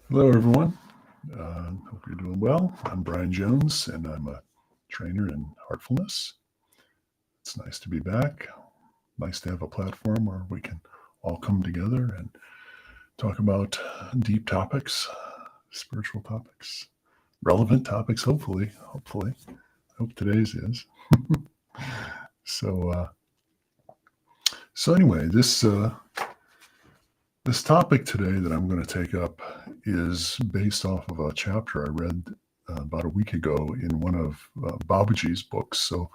Hello, everyone. Hope you're doing well. I'm Brian Jones, and I'm a trainer in Heartfulness. It's nice to be back. Nice to have a platform where we can all come together and talk about deep topics, spiritual topics, relevant topics. Hopefully, I hope today's is. So, anyway, this topic today that I'm going to take up is based off of a chapter I read about a week ago in one of Babuji's books. So,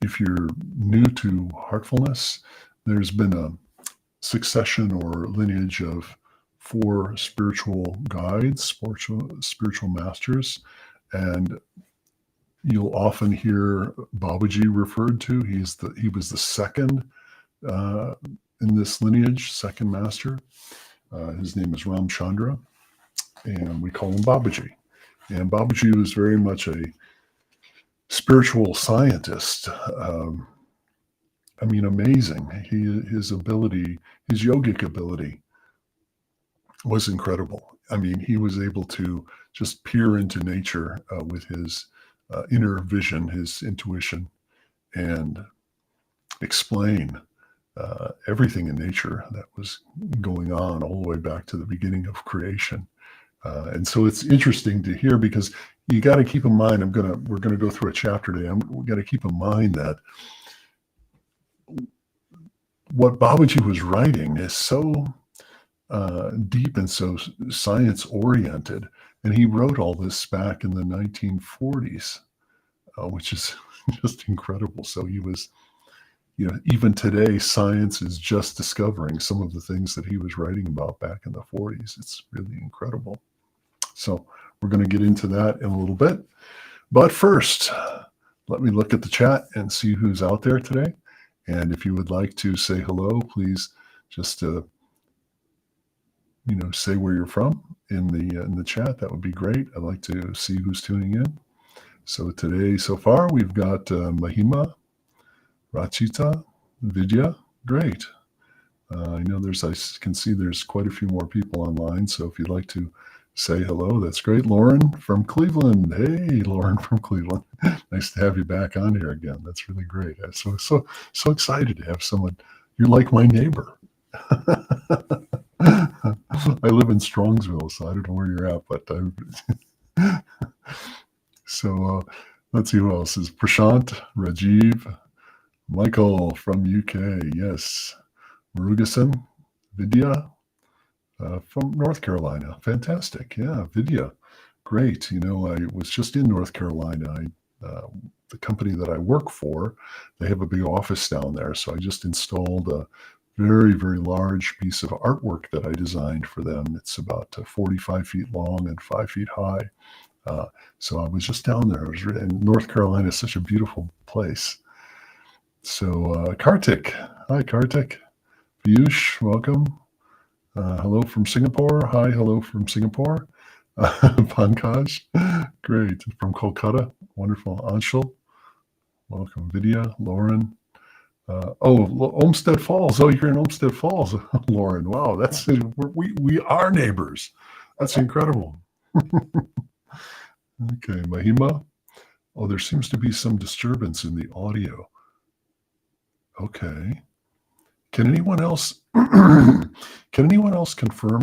if you're new to Heartfulness, there's been a succession or lineage of 4 spiritual guides, spiritual masters, and you'll often hear Babuji referred to. He was the second in this lineage, second master. His name is Ram Chandra, and we call him Babuji. And Babuji was very much a spiritual scientist. Amazing. His ability, his yogic ability was incredible. He was able to just peer into nature with his inner vision, his intuition, and explain everything in nature that was going on all the way back to the beginning of creation. And so it's interesting to hear, because you got to keep in mind, we're gonna go through a chapter today. We got to keep in mind that what Babaji was writing is so deep and so science oriented, and he wrote all this back in the 1940s, which is just incredible. So he was, even today, science is just discovering some of the things that he was writing about back in the 40s. It's really incredible. So we're going to get into that in a little bit. But first, let me look at the chat and see who's out there today. And if you would like to say hello, please just say where you're from in the chat. That would be great. I'd like to see who's tuning in. So today, so far, we've got Mahima, Rachita, Vidya. Great. I know I can see there's quite a few more people online. So if you'd like to say hello, that's great. Lauren from Cleveland. Hey, Lauren from Cleveland. Nice to have you back on here again. That's really great. I'm so excited to have someone. You're like my neighbor. I live in Strongsville, so I don't know where you're at, but so let's see who else is. Prashant, Rajiv, Michael from UK. Yes, Murugasan, Vidya. From North Carolina. Fantastic. Yeah, Vidya. Great. I was just in North Carolina. The company that I work for, they have a big office down there. So I just installed a very, very large piece of artwork that I designed for them. It's about 45 feet long and 5 feet high. So I was just down there. And North Carolina is such a beautiful place. So Kartik. Hi, Kartik. Piyush, welcome. Hello from Singapore. Hi, hello from Singapore. Pankaj, great. From Kolkata, wonderful. Anshul, welcome. Vidya, Lauren. Olmsted Falls. Oh, you're in Olmsted Falls, Lauren. Wow, we are neighbors. That's incredible. Okay, Mahima. Oh, there seems to be some disturbance in the audio. Okay. Can anyone else confirm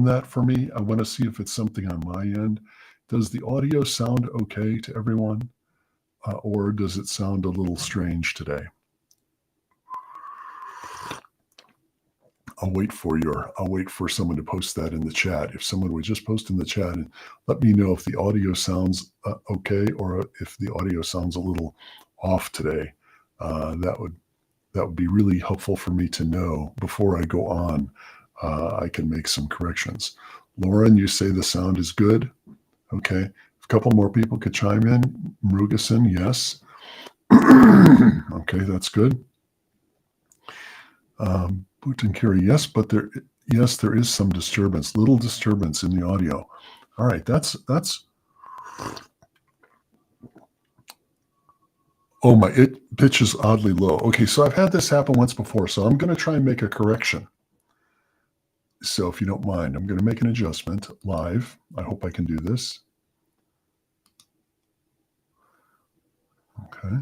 that for me? I want to see if it's something on my end. Does the audio sound okay to everyone, or does it sound a little strange today? I'll wait for someone to post that in the chat. If someone would just post in the chat and let me know if the audio sounds okay, or if the audio sounds a little off today. That would be really helpful for me to know before I go on. I can make some corrections. Lauren, you say the sound is good. Okay. A couple more people could chime in. Murugasan, yes. Okay, that's good. Butankiri, yes, but there is some disturbance, little disturbance in the audio. All right, that's. Oh, it pitches oddly low. Okay, so I've had this happen once before, so I'm going to try and make a correction. So if you don't mind, I'm going to make an adjustment live. I hope I can do this. Okay.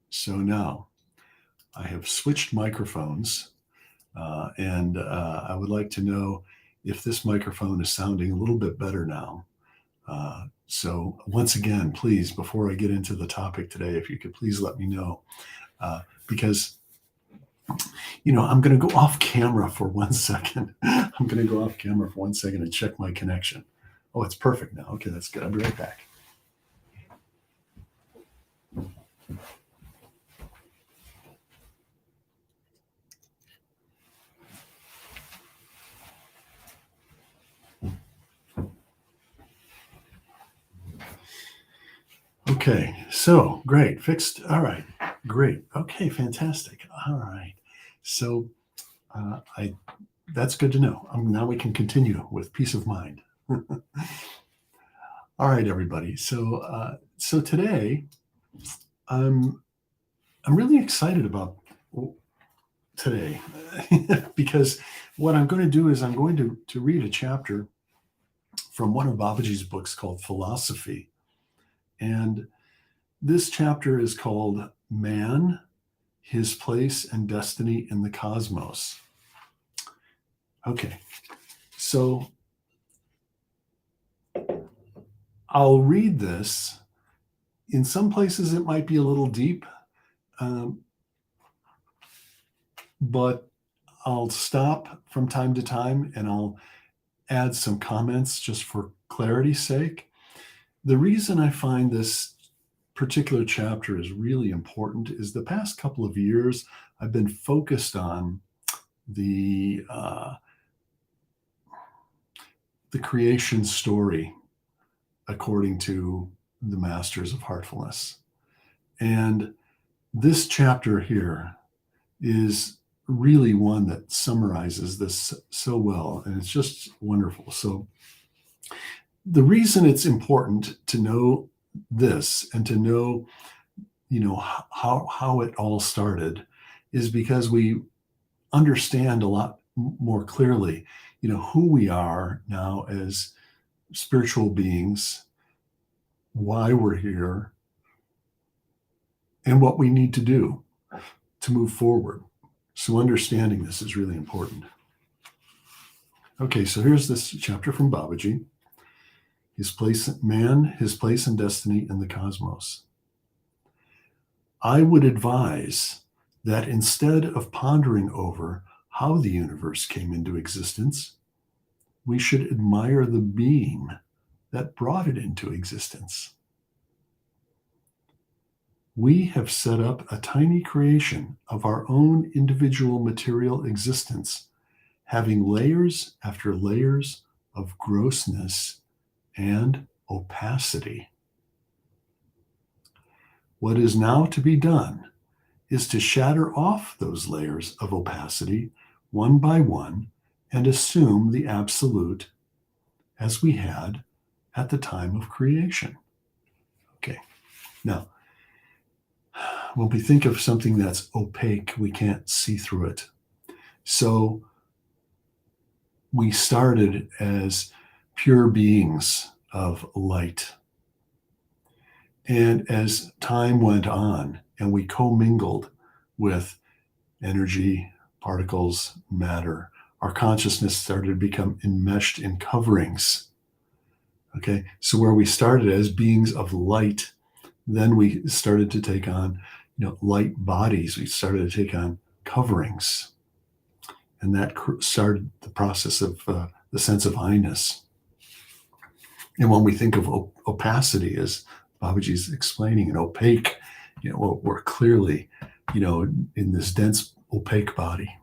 So now I have switched microphones, and I would like to know if this microphone is sounding a little bit better now. So once again, please, before I get into the topic today, if you could please let me know, because I'm going to go off camera for 1 second. I'm going to go off camera for 1 second and check my connection. Oh, it's perfect now. Okay, that's good. I'll be right back. Okay, so great, fixed. All right, great. Okay, fantastic. All right, so that's good to know. Now we can continue with peace of mind. All right, everybody. So today, I'm really excited about today because what I'm going to do is I'm going to read a chapter from one of Babuji's books called Philosophy. And this chapter is called Man, His Place and Destiny in the Cosmos. Okay, so I'll read this. In some places it might be a little deep, but I'll stop from time to time and I'll add some comments just for clarity's sake. The reason I find this particular chapter is really important is the past couple of years I've been focused on the creation story according to the masters of Heartfulness. And this chapter here is really one that summarizes this so well, and it's just wonderful. So the reason it's important to know this and to know, how it all started is because we understand a lot more clearly, who we are now as spiritual beings, why we're here, and what we need to do to move forward. So understanding this is really important. Okay, so here's this chapter from Babuji. His place and destiny in the cosmos. I would advise that instead of pondering over how the universe came into existence, we should admire the being that brought it into existence. We have set up a tiny creation of our own individual material existence, having layers after layers of grossness and opacity. What is now to be done is to shatter off those layers of opacity one by one and assume the absolute as we had at the time of creation. Okay, now, when we think of something that's opaque, we can't see through it. So we started as pure beings of light. And as time went on and we commingled with energy, particles, matter, our consciousness started to become enmeshed in coverings. Okay, so where we started as beings of light, then we started to take on, light bodies. We started to take on coverings. And that started the process of the sense of I-ness. And when we think of opacity, as Babuji's explaining, and opaque, we're clearly, in this dense, opaque body.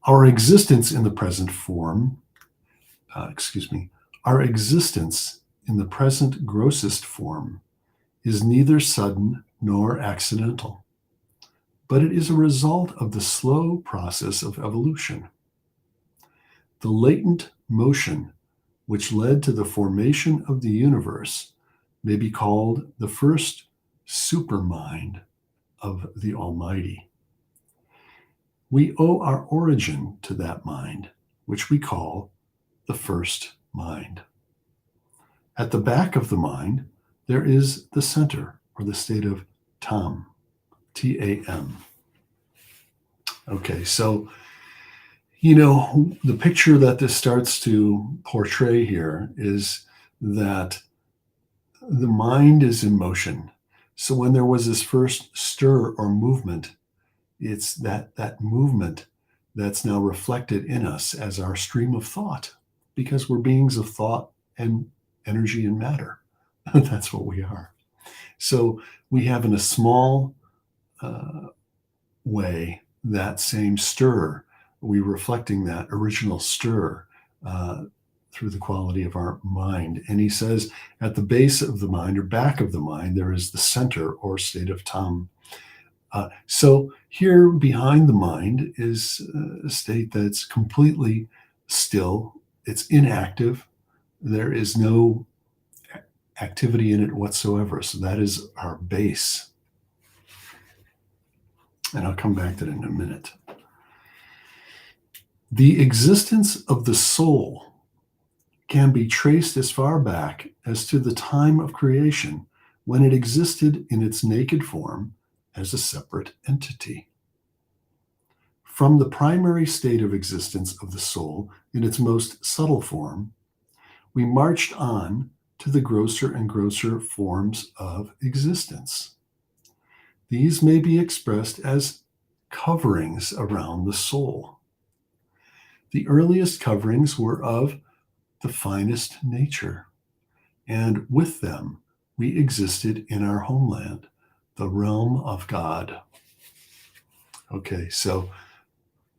Our existence in the present form, our existence in the present grossest form is neither sudden nor accidental, but it is a result of the slow process of evolution. The latent motion which led to the formation of the universe may be called the first supermind of the Almighty. We owe our origin to that mind, which we call the first mind. At the back of the mind, there is the center, or the state of Tam, T-A-M. Okay, so, the picture that this starts to portray here is that the mind is in motion. So when there was this first stir or movement, it's that movement that's now reflected in us as our stream of thought, because we're beings of thought and energy and matter. That's what we are. So we have in a small way that same stir. We're reflecting that original stir through the quality of our mind. And he says at the base of the mind or back of the mind, there is the center or state of Tam. So here behind the mind is a state that's completely still. It's inactive. There is no activity in it whatsoever. So that is our base. And I'll come back to that in a minute. The existence of the soul can be traced as far back as to the time of creation, when it existed in its naked form as a separate entity. From the primary state of existence of the soul in its most subtle form, we marched on to the grosser and grosser forms of existence. These may be expressed as coverings around the soul. The earliest coverings were of the finest nature, and with them we existed in our homeland, the realm of God. Okay, so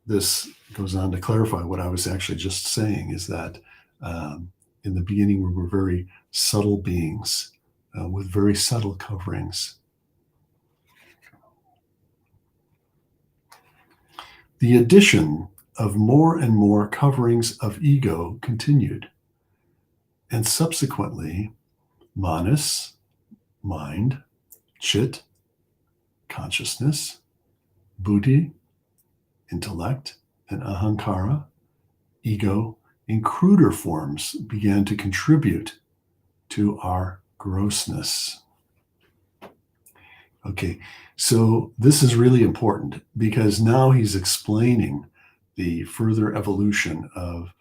this goes on to clarify what I was actually just saying, is that in the beginning we were very subtle beings with very subtle coverings. The addition of more and more coverings of ego continued, and subsequently manas, mind, chit, consciousness, buddhi, intellect, and ahankara, ego, in cruder forms began to contribute to our grossness. Okay, so this is really important, because now he's explaining the further evolution of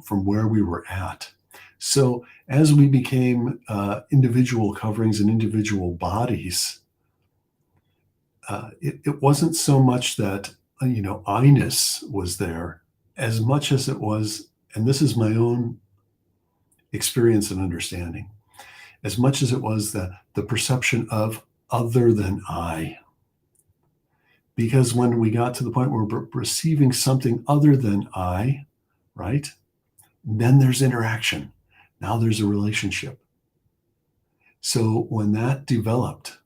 from where we were at. So as we became individual coverings and individual bodies, it wasn't so much that I-ness was there, as much as it was, and this is my own experience and understanding, as much as it was the perception of other than I. Because when we got to the point where we're receiving something other than I, right, then there's interaction. Now there's a relationship. So when that developed,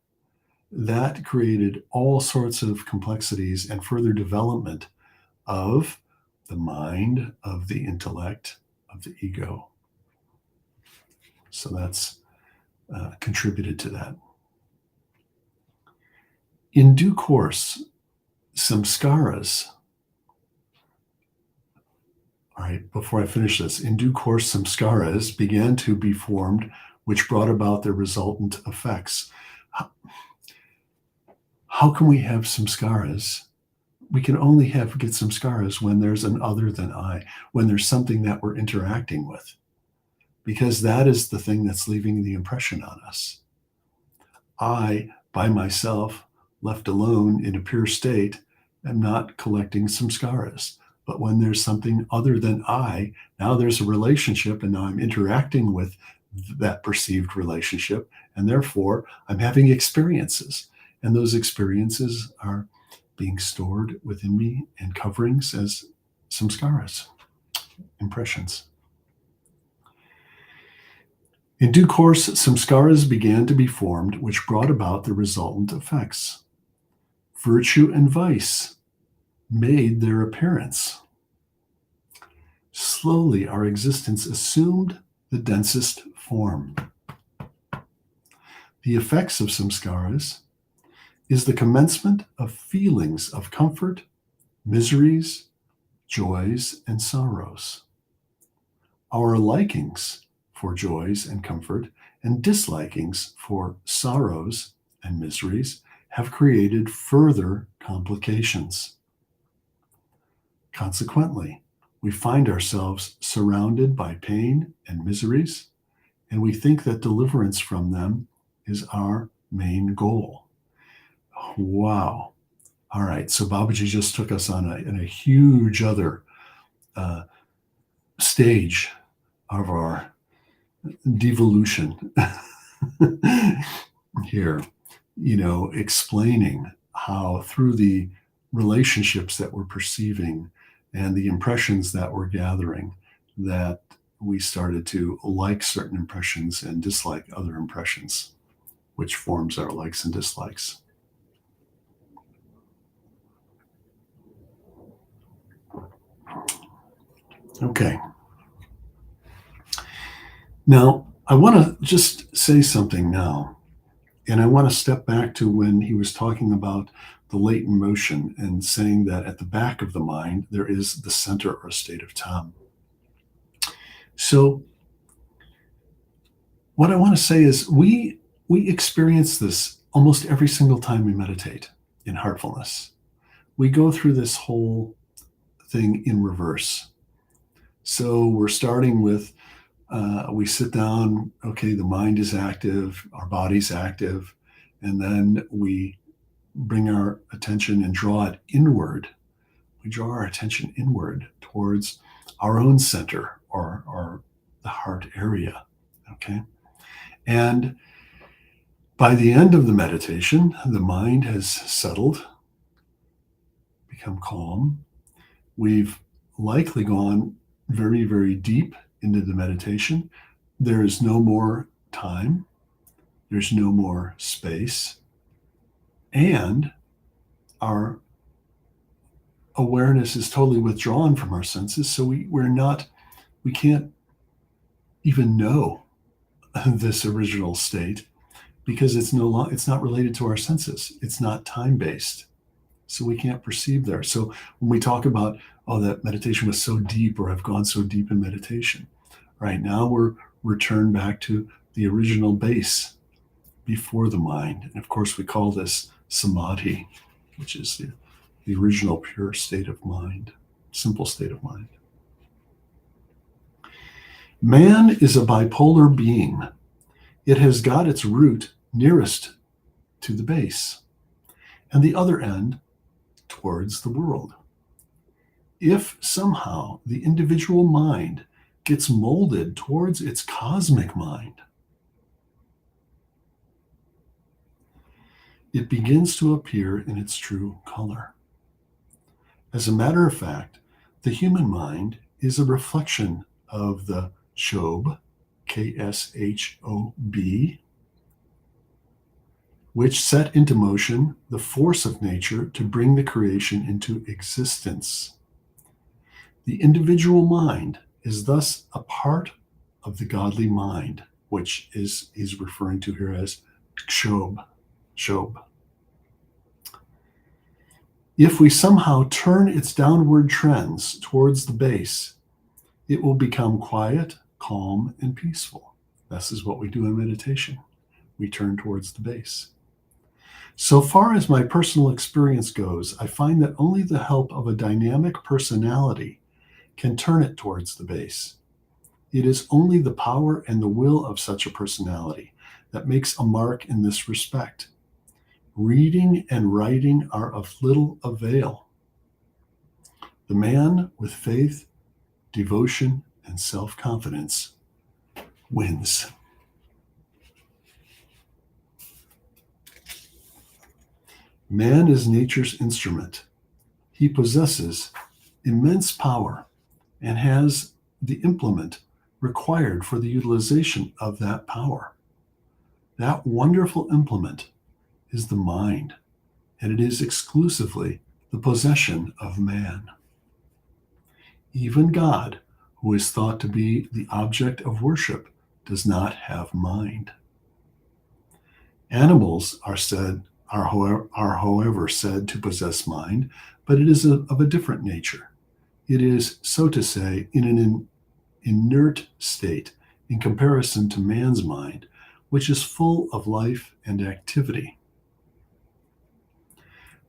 that created all sorts of complexities and further development of the mind, of the intellect, of the ego. So that's contributed to that. In due course, samskaras, all right, before I finish this, in due course, samskaras began to be formed, which brought about their resultant effects. How can we have samskaras? We can only get samskaras when there's an other than I, when there's something that we're interacting with, because that is the thing that's leaving the impression on us. I, by myself, left alone in a pure state, am not collecting samskaras. But when there's something other than I, now there's a relationship, and now I'm interacting with that perceived relationship, and therefore I'm having experiences. And those experiences are being stored within me and coverings as samskaras, impressions. In due course, samskaras began to be formed, which brought about the resultant effects. Virtue and vice made their appearance. Slowly, our existence assumed the densest form. The effects of samskaras is the commencement of feelings of comfort, miseries, joys, and sorrows. Our likings for joys and comfort and dislikings for sorrows and miseries have created further complications. Consequently, we find ourselves surrounded by pain and miseries, and we think that deliverance from them is our main goal. Wow. All right. So Babuji just took us on a huge other stage of our devolution here, explaining how through the relationships that we're perceiving and the impressions that we're gathering, that we started to like certain impressions and dislike other impressions, which forms our likes and dislikes. Okay. Now, I want to just say something now, and I want to step back to when he was talking about the latent motion and saying that at the back of the mind, there is the center or state of Tam. So what I want to say is we experience this almost every single time we meditate in Heartfulness. We go through this whole thing in reverse. So we're starting with, we sit down, okay, the mind is active, our body's active, and then we bring our attention and draw it inward. We draw our attention inward towards our own center or the heart area, okay? And by the end of the meditation, the mind has settled, become calm. We've likely gone very, very deep into the meditation. There is no more time. There's no more space. And our awareness is totally withdrawn from our senses. So we can't even know this original state because it's not related to our senses. It's not time-based. So we can't perceive there. So when we talk about, oh, that meditation was so deep, or I've gone so deep in meditation, right now we're returned back to the original base before the mind. And of course, we call this samadhi, which is the original pure state of mind, simple state of mind. Man is a bipolar being. It has got its root nearest to the base, and the other end towards the world. If somehow the individual mind gets molded towards its cosmic mind, it begins to appear in its true color. As a matter of fact, the human mind is a reflection of the Kshob, Kshob, which set into motion the force of nature to bring the creation into existence. The individual mind is thus a part of the godly mind, which he's referring to here as Kshob. If we somehow turn its downward trends towards the base, it will become quiet, calm, and peaceful. This is what we do in meditation. We turn towards the base. So far as my personal experience goes, I find that only the help of a dynamic personality can turn it towards the base. It is only the power and the will of such a personality that makes a mark in this respect. Reading and writing are of little avail. The man with faith, devotion, and self-confidence wins. Man is nature's instrument. He possesses immense power and has the implement required for the utilization of that power. That wonderful implement is the mind, and it is exclusively the possession of man. Even God, who is thought to be the object of worship, does not have mind. Animals are said however, said to possess mind, but it is of a different nature. It is, so to say, in an inert state in comparison to man's mind, which is full of life and activity.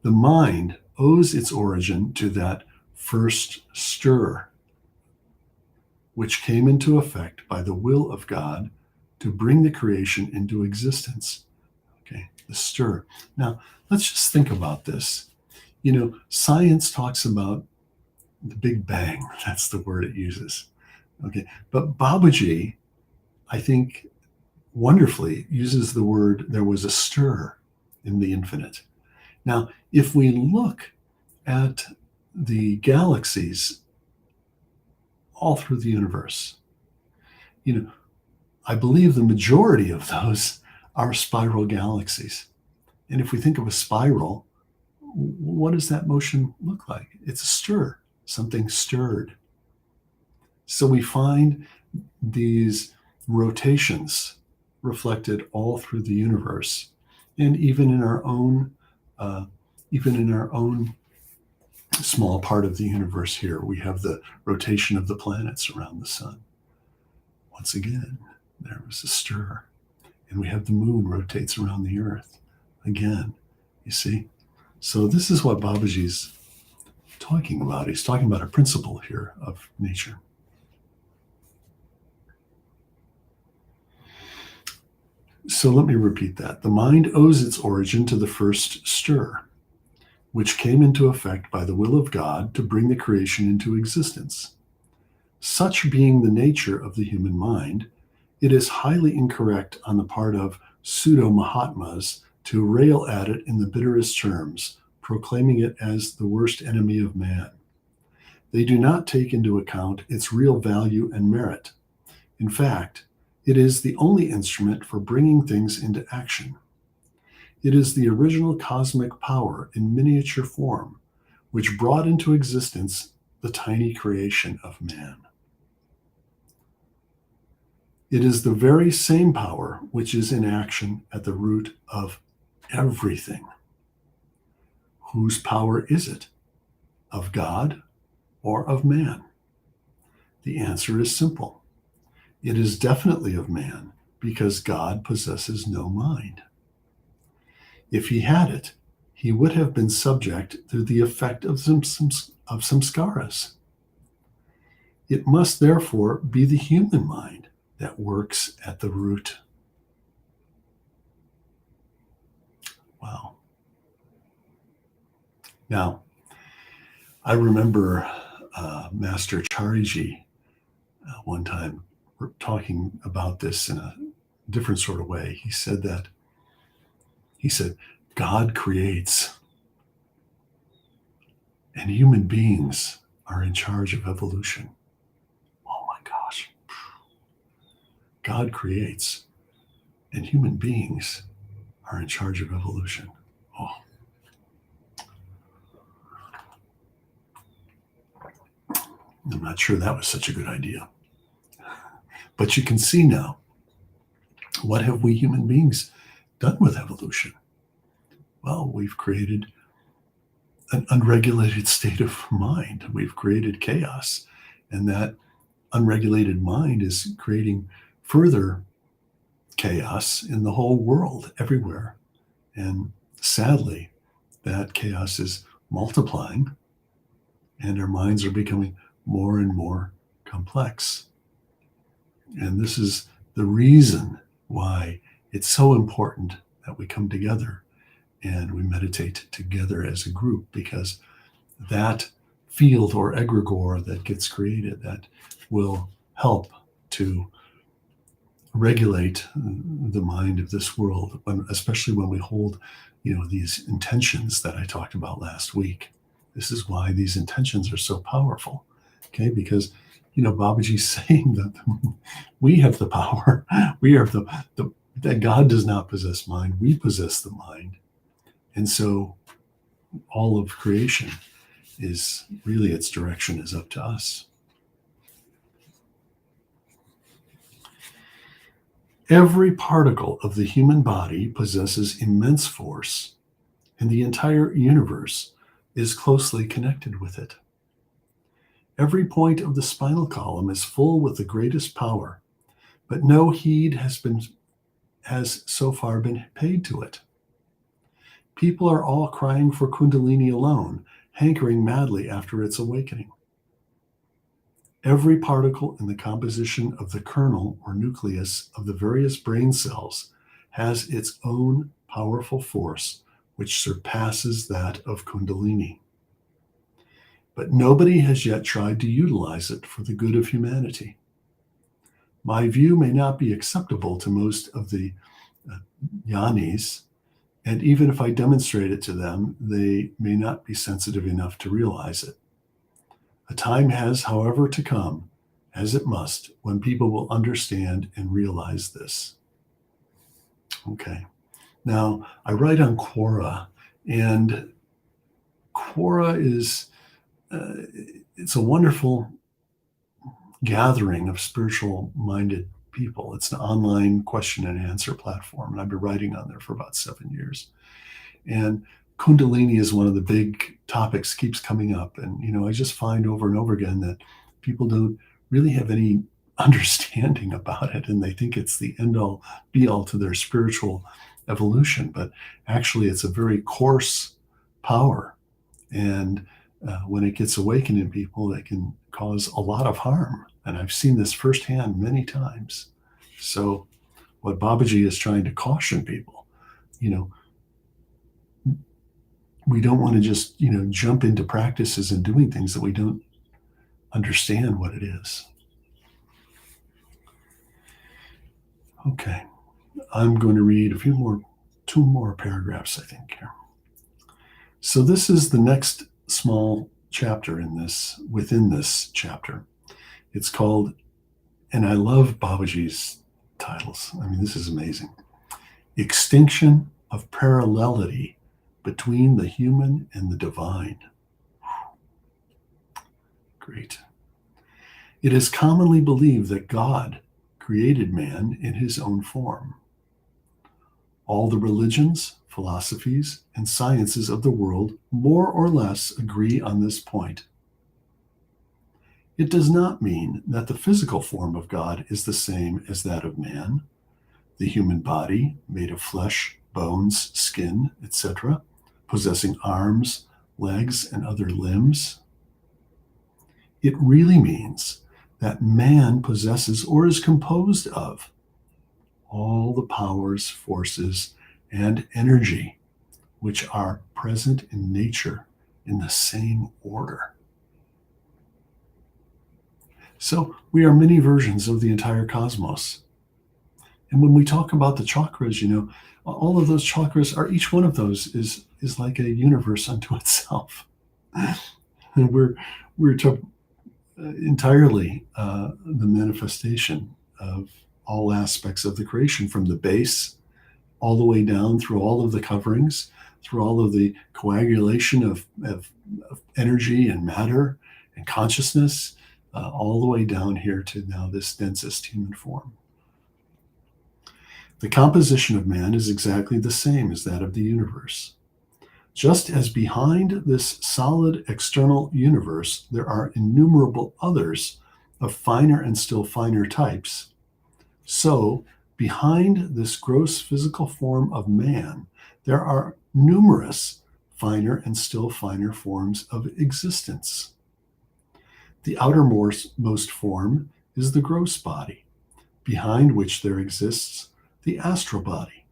The mind owes its origin to that first stir, which came into effect by the will of God to bring the creation into existence. Okay, the stir. Now, let's just think about this. Science talks about the Big Bang. That's the word it uses. Okay, but Babuji, I think, wonderfully uses the word there was a stir in the infinite. Now, if we look at the galaxies all through the universe, I believe the majority of those are spiral galaxies. And if we think of a spiral, what does that motion look like? It's a stir, something stirred. So we find these rotations reflected all through the universe, and even in our own small part of the universe here, we have the rotation of the planets around the sun. Once again, there was a stir. And we have the moon rotates around the earth. Again, you see? So this is what Babuji's talking about. He's talking about a principle here of nature. So let me repeat that. The mind owes its origin to the first stir, which came into effect by the will of God to bring the creation into existence. Such being the nature of the human mind, it is highly incorrect on the part of pseudo-Mahatmas to rail at it in the bitterest terms, proclaiming it as the worst enemy of man. They do not take into account its real value and merit. In fact, it is the only instrument for bringing things into action. It is the original cosmic power in miniature form, which brought into existence the tiny creation of man. It is the very same power which is in action at the root of everything. Whose power is it? Of God or of man? The answer is simple. It is definitely of man, because God possesses no mind. If he had it, he would have been subject to the effect of samskaras. It must therefore be the human mind that works at the root. Wow. Now, I remember Master Chariji one time talking about this in a different sort of way. He said, God creates, and human beings are in charge of evolution. Oh my gosh. God creates, and human beings are in charge of evolution. Oh. I'm not sure that was such a good idea. But you can see now, what have we human beings done with evolution? Well, we've created an unregulated state of mind. We've created chaos, and that unregulated mind is creating further chaos in the whole world, everywhere. And sadly, that chaos is multiplying, and our minds are becoming more and more complex. And this is the reason why it's so important that we come together and we meditate together as a group, because that field or egregore that gets created, that will help to regulate the mind of this world, especially when we hold, these intentions that I talked about last week. This is why these intentions are so powerful, okay? Because Babuji's saying that we have the power. We are that God does not possess mind. We possess the mind. And so all of creation is really, its direction is up to us. Every particle of the human body possesses immense force and the entire universe is closely connected with it. Every point of the spinal column is full with the greatest power, but no heed has so far been paid to it. People are all crying for Kundalini alone, hankering madly after its awakening. Every particle in the composition of the kernel or nucleus of the various brain cells has its own powerful force, which surpasses that of Kundalini. But nobody has yet tried to utilize it for the good of humanity. My view may not be acceptable to most of the Yanis, and even if I demonstrate it to them, they may not be sensitive enough to realize it. A time has, however, to come, as it must, when people will understand and realize this. Okay. Now, I write on Quora, and Quora is it's a wonderful gathering of spiritual-minded people. It's an online question and answer platform, and I've been writing on there for about 7 years. And Kundalini is one of the big topics, keeps coming up. And, I just find over and over again that people don't really have any understanding about it, and they think it's the end-all, be-all to their spiritual evolution. But actually, it's a very coarse power. And when it gets awakened in people, it can cause a lot of harm. And I've seen this firsthand many times. So what Babuji is trying to caution people, we don't want to just, jump into practices and doing things that we don't understand what it is. Okay. I'm going to read two more paragraphs, I think, here. So this is the next small chapter within this chapter. It's called, and I love Babuji's titles. I mean, this is amazing. Extinction of Parallelity Between the Human and the Divine. Great. It is commonly believed that God created man in his own form. All the religions, philosophies, and sciences of the world more or less agree on this point. It does not mean that the physical form of God is the same as that of man, the human body made of flesh, bones, skin, etc., possessing arms, legs, and other limbs. It really means that man possesses or is composed of all the powers, forces, and energy which are present in nature in the same order. So we are many versions of the entire cosmos. And when we talk about the chakras, all of those chakras each one of those is like a universe unto itself. And we're entirely the manifestation of all aspects of the creation, from the base all the way down through all of the coverings, through all of the coagulation of energy and matter and consciousness, all the way down here to now this densest human form. The composition of man is exactly the same as that of the universe. Just as behind this solid external universe there are innumerable others of finer and still finer types, so behind this gross physical form of man there are numerous finer and still finer forms of existence. The outermost form is the gross body, behind which there exists the astral body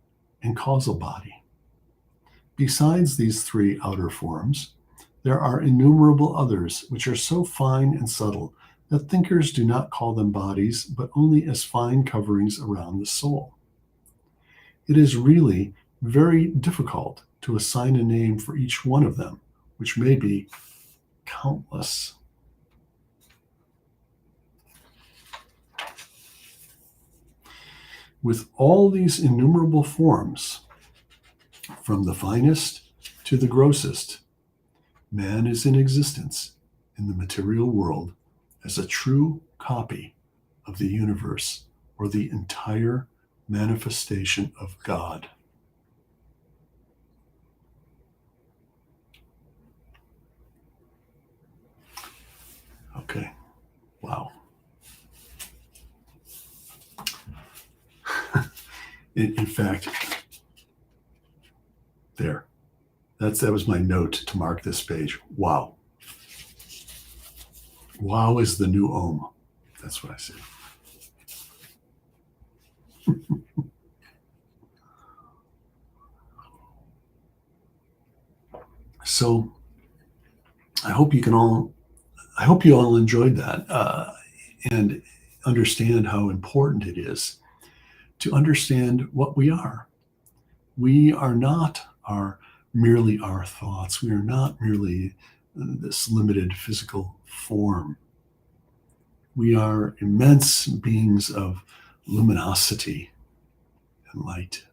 and causal body. Besides these three outer forms, there are innumerable others which are so fine and subtle that thinkers do not call them bodies, but only as fine coverings around the soul. It is really very difficult to assign a name for each one of them, which may be countless. With all these innumerable forms, from the finest to the grossest, man is in existence in the material world as a true copy of the universe, or the entire manifestation of God. In fact, there. That was my note to mark this page. Wow. Wow is the new Om. That's what I say. So I hope you all enjoyed that and understand how important it is to understand what we are. We are not merely our thoughts. We are not merely this limited physical form. We are immense beings of luminosity and light.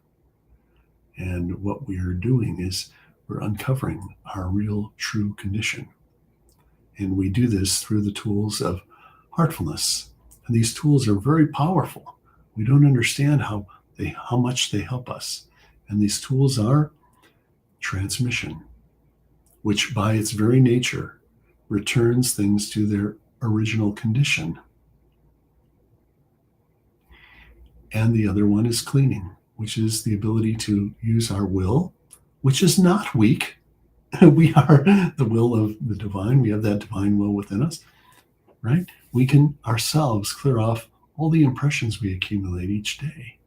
And what we are doing is we're uncovering our real, true condition. And we do this through the tools of heartfulness. And these tools are very powerful. We don't understand how much they help us. And these tools are transmission, which by its very nature returns things to their original condition. And the other one is cleaning, which is the ability to use our will, which is not weak. We are the will of the divine. We have that divine will within us, right? We can ourselves clear off all the impressions we accumulate each day.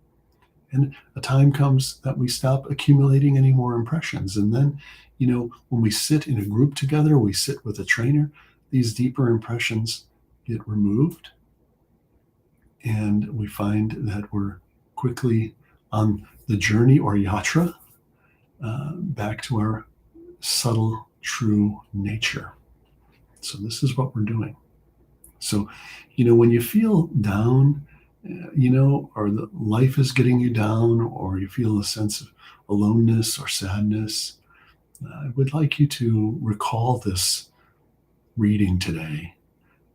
And a time comes that we stop accumulating any more impressions. And then, when we sit in a group together, we sit with a trainer, these deeper impressions get removed. And we find that we're quickly on the journey or yatra back to our subtle, true nature. So this is what we're doing. So, when you feel down, or the life is getting you down, or you feel a sense of aloneness or sadness, I would like you to recall this reading today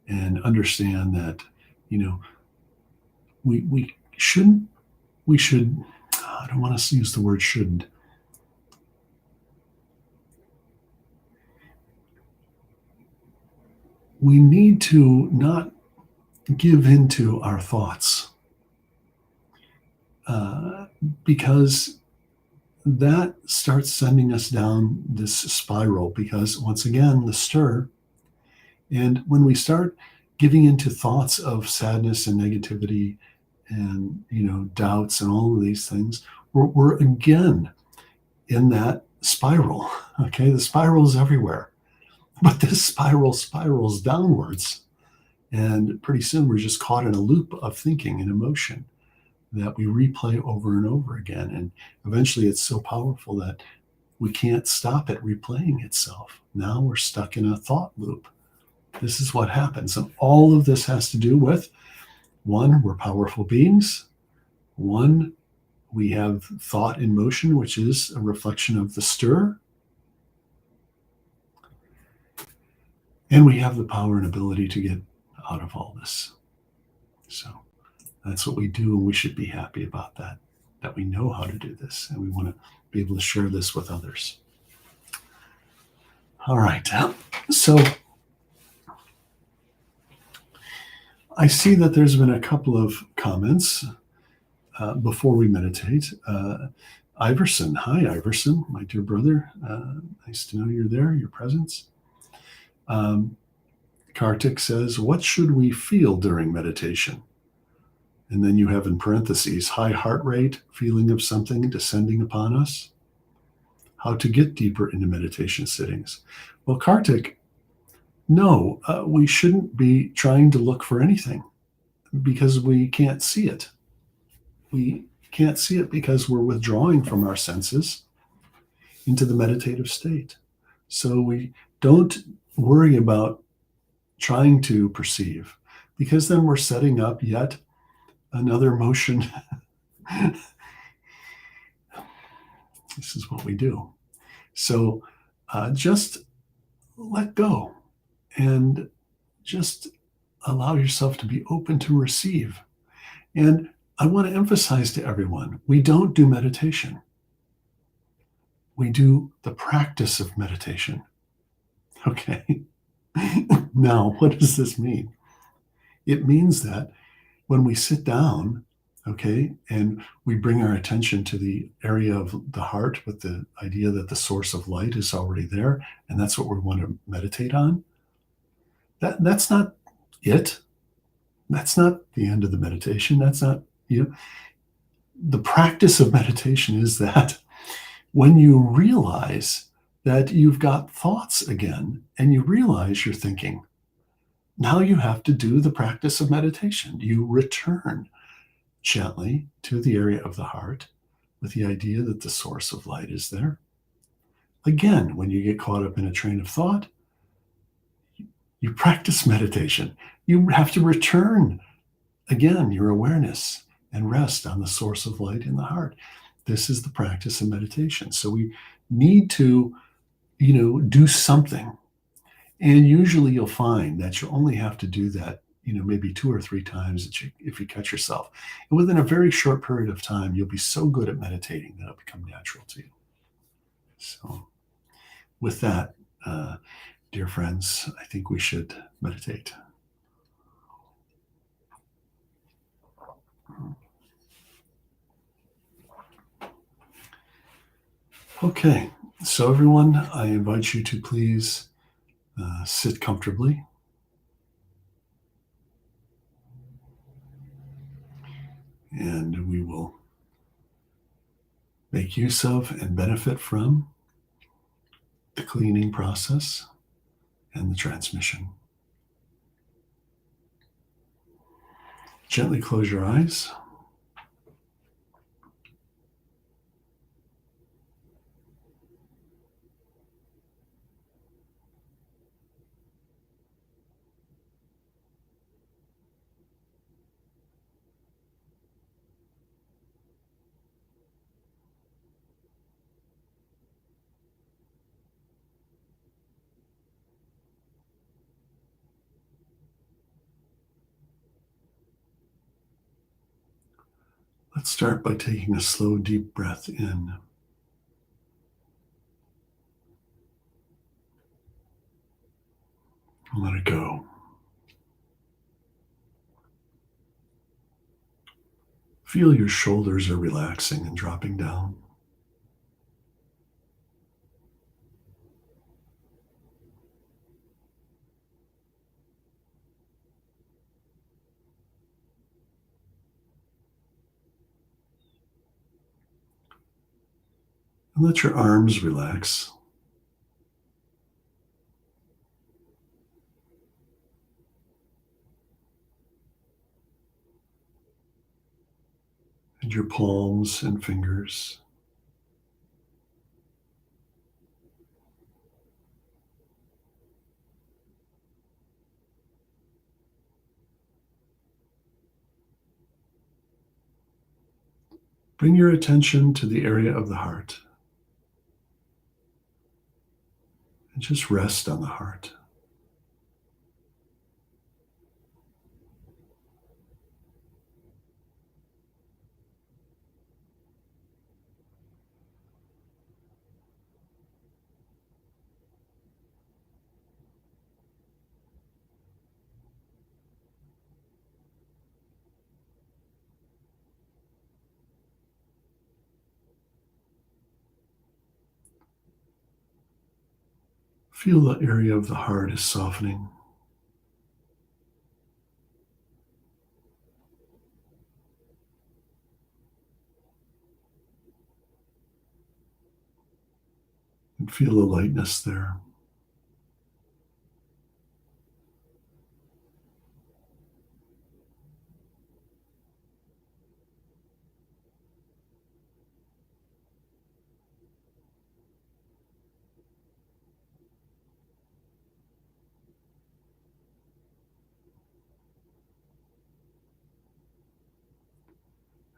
and understand that, we should, I don't want to use the word shouldn't. We need to not give into our thoughts because that starts sending us down this spiral, because once again, the stir. And when we start giving into thoughts of sadness and negativity and, doubts and all of these things, we're again in that spiral. Okay. The spiral is everywhere, but this spiral spirals downwards. And pretty soon we're just caught in a loop of thinking and emotion that we replay over and over again. And eventually it's so powerful that we can't stop it replaying itself. Now we're stuck in a thought loop. This is what happens. And all of this has to do with, one, we're powerful beings. One, we have thought in motion, which is a reflection of the stir. And we have the power and ability to get out of all this. So that's what we do, and we should be happy about that we know how to do this, and we want to be able to share this with others. All right. So I see that there's been a couple of comments before we meditate. Iverson. Hi, Iverson, my dear brother. Nice to know you're there, your presence. Kartik says, what should we feel during meditation? And then you have in parentheses, high heart rate, feeling of something descending upon us. How to get deeper into meditation sittings. Well, Kartik, no, we shouldn't be trying to look for anything because we can't see it. We can't see it because we're withdrawing from our senses into the meditative state. So we don't worry about trying to perceive, because then we're setting up yet another motion. This is what we do. So just let go and just allow yourself to be open to receive. And I want to emphasize to everyone, we don't do meditation. We do the practice of meditation. Okay. Now, what does this mean? It means that when we sit down, Okay. And we bring our attention to the area of the heart with the idea that the source of light is already there. And that's what we want to meditate on. That's not it. That's not the end of the meditation. That's not, you know, the practice of meditation is that when you realize that you've got thoughts again and you realize you're thinking, now you have to do the practice of meditation. You return gently to the area of the heart with the idea that the source of light is there. Again, when you get caught up in a train of thought, you practice meditation. You have to return again your awareness and rest on the source of light in the heart. This is the practice of meditation. So we need to, do something. And usually you'll find that you only have to do that, maybe 2 or 3 times if you catch yourself. And within a very short period of time, you'll be so good at meditating that it'll become natural to you. So with that, dear friends, I think we should meditate. Okay, so everyone, I invite you to please sit comfortably. And we will make use of and benefit from the cleaning process and the transmission. Gently close your eyes. Let's start by taking a slow, deep breath in. And let it go. Feel your shoulders are relaxing and dropping down. And let your arms relax. And your palms and fingers. Bring your attention to the area of the heart. And just rest on the heart. Feel the area of the heart is softening. And feel the lightness there.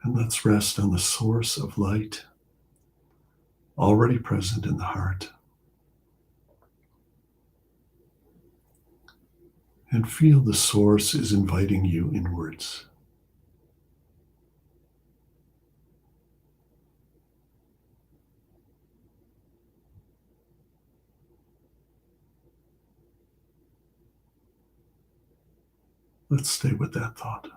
And let's rest on the source of light already present in the heart. And feel the source is inviting you inwards. Let's stay with that thought.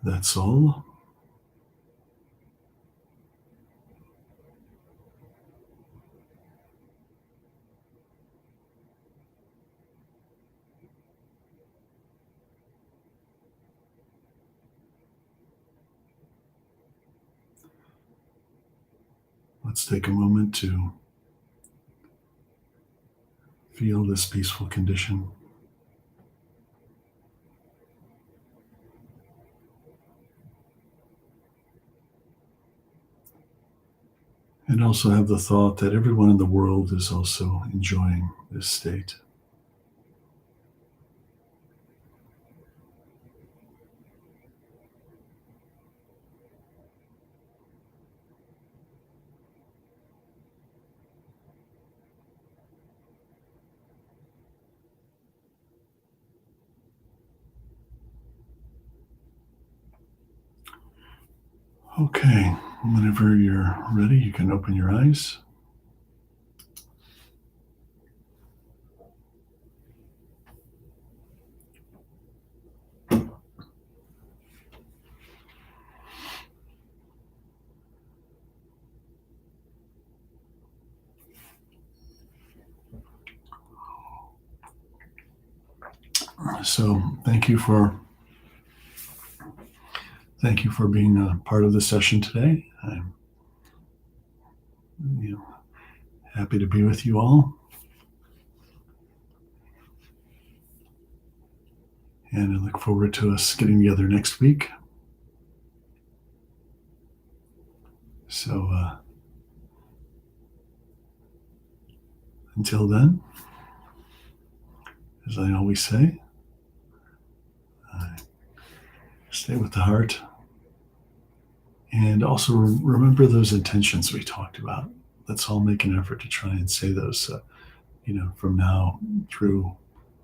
That's all. Let's take a moment to feel this peaceful condition. And also have the thought that everyone in the world is also enjoying this state. Okay, whenever you're ready, you can open your eyes. So thank you for being a part of the session today. I'm happy to be with you all. And I look forward to us getting together next week. So until then, as I always say, stay with the heart. And also remember those intentions we talked about. Let's all make an effort to try and say those, from now through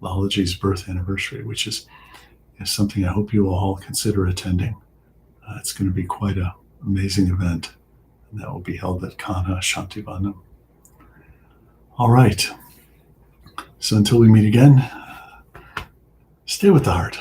Lalaji's birth anniversary, which is something I hope you will all consider attending. It's going to be quite an amazing event, and that will be held at Kana Shantivanam. All right. So until we meet again, stay with the heart.